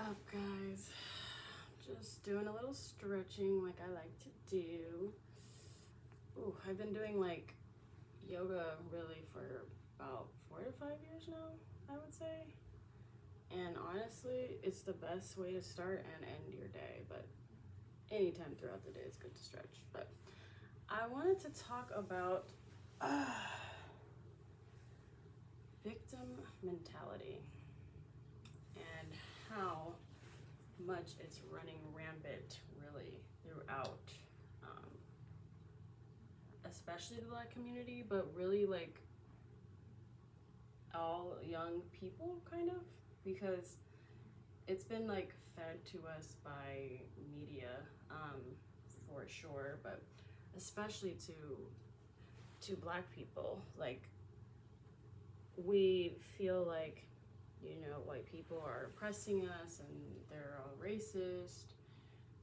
up, guys? Just doing a little stretching like I like to do. Ooh, I've been doing like yoga really for about 4 to 5 years now, I would say. And honestly, it's the best way to start and end your day, but anytime throughout the day it's good to stretch. But I wanted to talk about victim mentality and how much it's running rampant really throughout especially the Black community, but really like all young people kind of, because it's been like fed to us by media for sure, but especially to Black people. Like, we feel like, white people are oppressing us and they're all racist,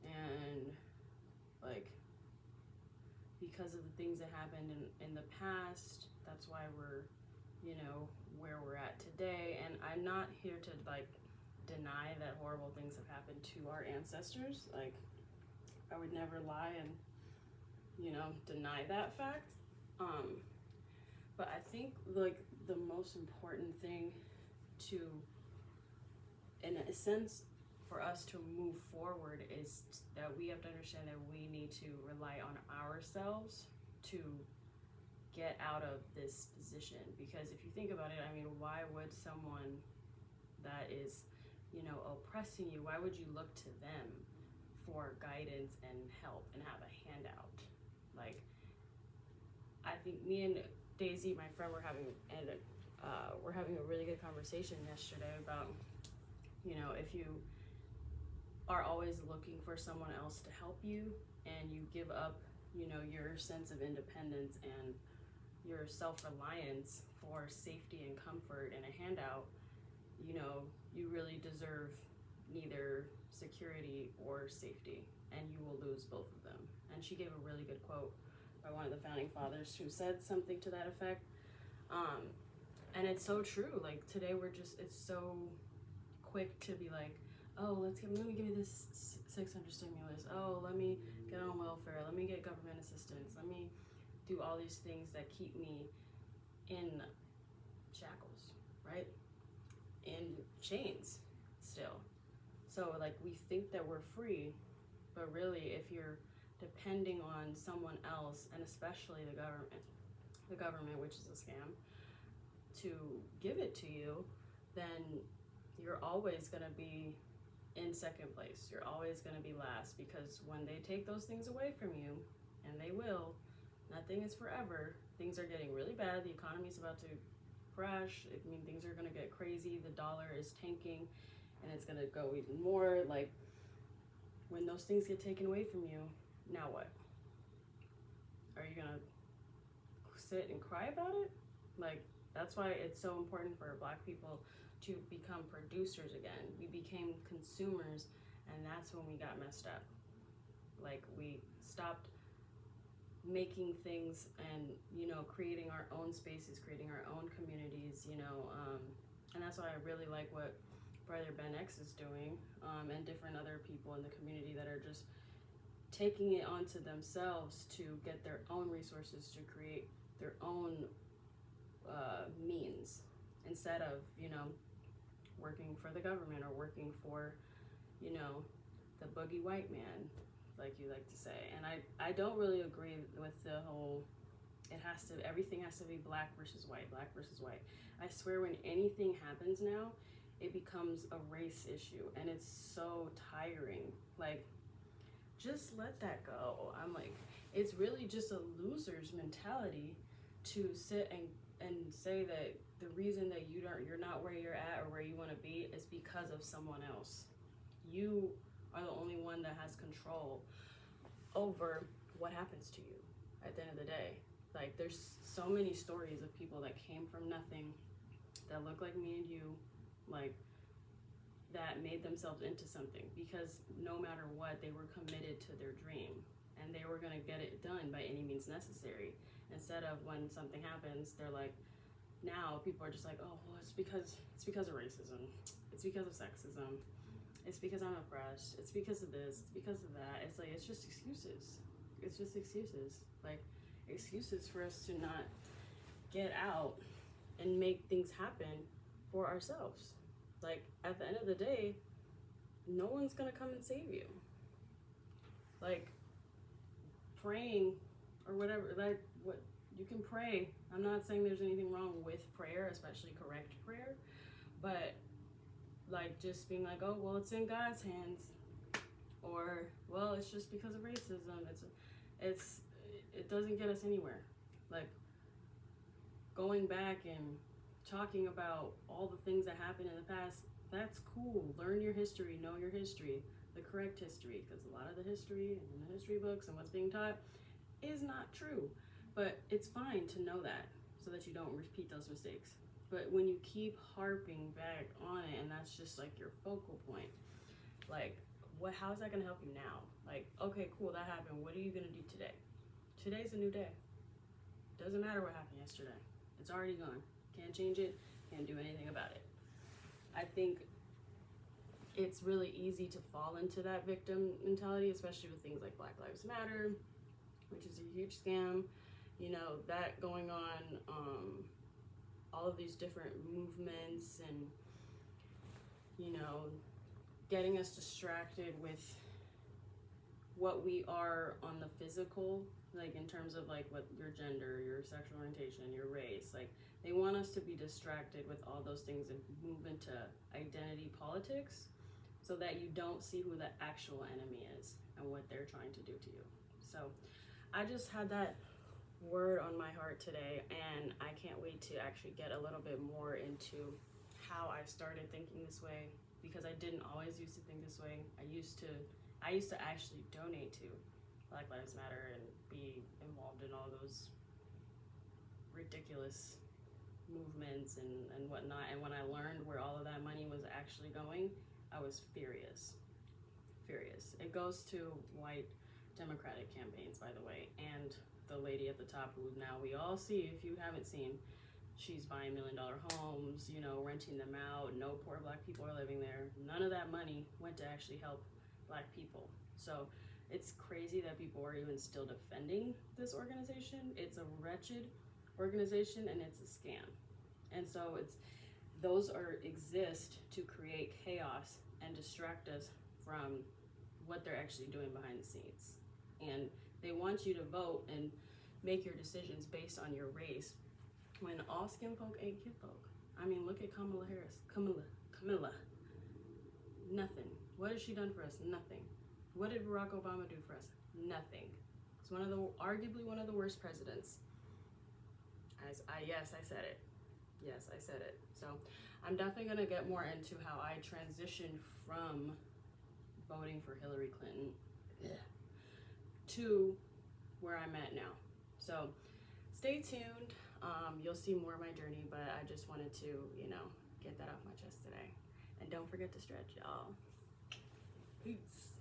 and like because of the things that happened in the past, that's why we're where we're at today. And I'm not here to like deny that horrible things have happened to our ancestors. Like, I would never lie and deny that fact. But I think like the most important thing to, in a sense, for us to move forward is that we have to understand that we need to rely on ourselves to get out of this position. Because if you think about it, I mean, why would someone that is, oppressing you, why would you look to them for guidance and help and have a handout? Like, I think me and Daisy, my friend, we're having a really good conversation yesterday about, if you are always looking for someone else to help you and you give up, your sense of independence and your self-reliance for safety and comfort and a handout, you really deserve neither security or safety, and you will lose both of them. And she gave a really good quote by one of the founding fathers who said something to that effect. And it's so true. Like, today it's so quick to be like, oh, let me give you this 600 stimulus. Oh, let me get on welfare. Let me get government assistance. Let me do all these things that keep me in shackles, right? In chains still. So like, we think that we're free, but really if you're depending on someone else, and especially the government, which is a scam, to give it to you, then you're always going to be in second place. You're always going to be last, because when they take those things away from you, and they will, nothing is forever. Things are getting really bad. The economy's about to crash. I mean, things are going to get crazy. The dollar is tanking, and it's going to go even more. Like, when those things get taken away from you, now what? Are you going to sit and cry about it? Like, that's why it's so important for Black people to become producers again. We became consumers, and that's when we got messed up. Like, we stopped making things and creating our own spaces, creating our own communities, and that's why I really like what Brother Ben X is doing, and different other people in the community that are just taking it onto themselves to get their own resources, to create their own means, instead of working for the government or working for the boogie white man, like you like to say. And I don't really agree with the whole everything has to be black versus white. I swear, when anything happens now, it becomes a race issue, and it's so tiring. Like, just let that go. I'm like, it's really just a loser's mentality to sit and say that the reason that you're not where you're at or where you want to be is because of someone else. You are the only one that has control over what happens to you at the end of the day. Like, there's so many stories of people that came from nothing, that look like me and you, like, that made themselves into something because no matter what, they were committed to their dream and they were going to get it done by any means necessary. Instead of, when something happens, they're like, now people are just like, oh, well, it's because of racism, it's because of sexism, it's because I'm oppressed, it's because of this, it's because of that. It's like, it's just excuses. It's just excuses. Like, excuses for us to not get out and make things happen for ourselves. Like, at the end of the day, no one's gonna come and save you. Like, praying or whatever, like, what you can pray. I'm not saying there's anything wrong with prayer, especially correct prayer, but like, just being like, oh, well, it's in God's hands, or, well, it's just because of racism. It doesn't get us anywhere. Like, going back and talking about all the things that happened in the past, that's cool. Learn your history, know your history, the correct history, because a lot of the history in the history books and what's being taught is not true. But it's fine to know that so that you don't repeat those mistakes. But when you keep harping back on it, and that's just like your focal point, like, how is that gonna help you now? Like, okay, cool, that happened. What are you gonna do today? Today's a new day. Doesn't matter what happened yesterday. It's already gone. Can't change it, can't do anything about it. I think it's really easy to fall into that victim mentality, especially with things like Black Lives Matter, which is a huge scam. You know, that going on, all of these different movements, and, you know, getting us distracted with what we are on the physical, like in terms of like what your gender, your sexual orientation, your race, like they want us to be distracted with all those things and move into identity politics so that you don't see who the actual enemy is and what they're trying to do to you. So I just had that word on my heart today, and I can't wait to actually get a little bit more into how I started thinking this way, because I didn't always used to think this way. I used to actually donate to Black Lives Matter and be involved in all those ridiculous movements and whatnot. And when I learned where all of that money was actually going, I was furious. It goes to white Democratic campaigns, by the way, and the lady at the top, who now we all see, if you haven't seen, she's buying $1 million homes, you know, renting them out. No poor Black people are living there. None of that money went to actually help Black people. So it's crazy that people are even still defending this organization. It's a wretched organization, and it's a scam. And so those exist to create chaos and distract us from what they're actually doing behind the scenes. And they want you to vote and make your decisions based on your race, when all skin folk ain't kin folk. I mean, look at Kamala Harris. Camilla. Nothing. What has she done for us? Nothing. What did Barack Obama do for us? Nothing. It's arguably one of the worst presidents. Yes, I said it. Yes, I said it. So I'm definitely gonna get more into how I transitioned from voting for Hillary Clinton to where I'm at now. So stay tuned. You'll see more of my journey, but I just wanted to, you know, get that off my chest today. And don't forget to stretch, y'all. Peace.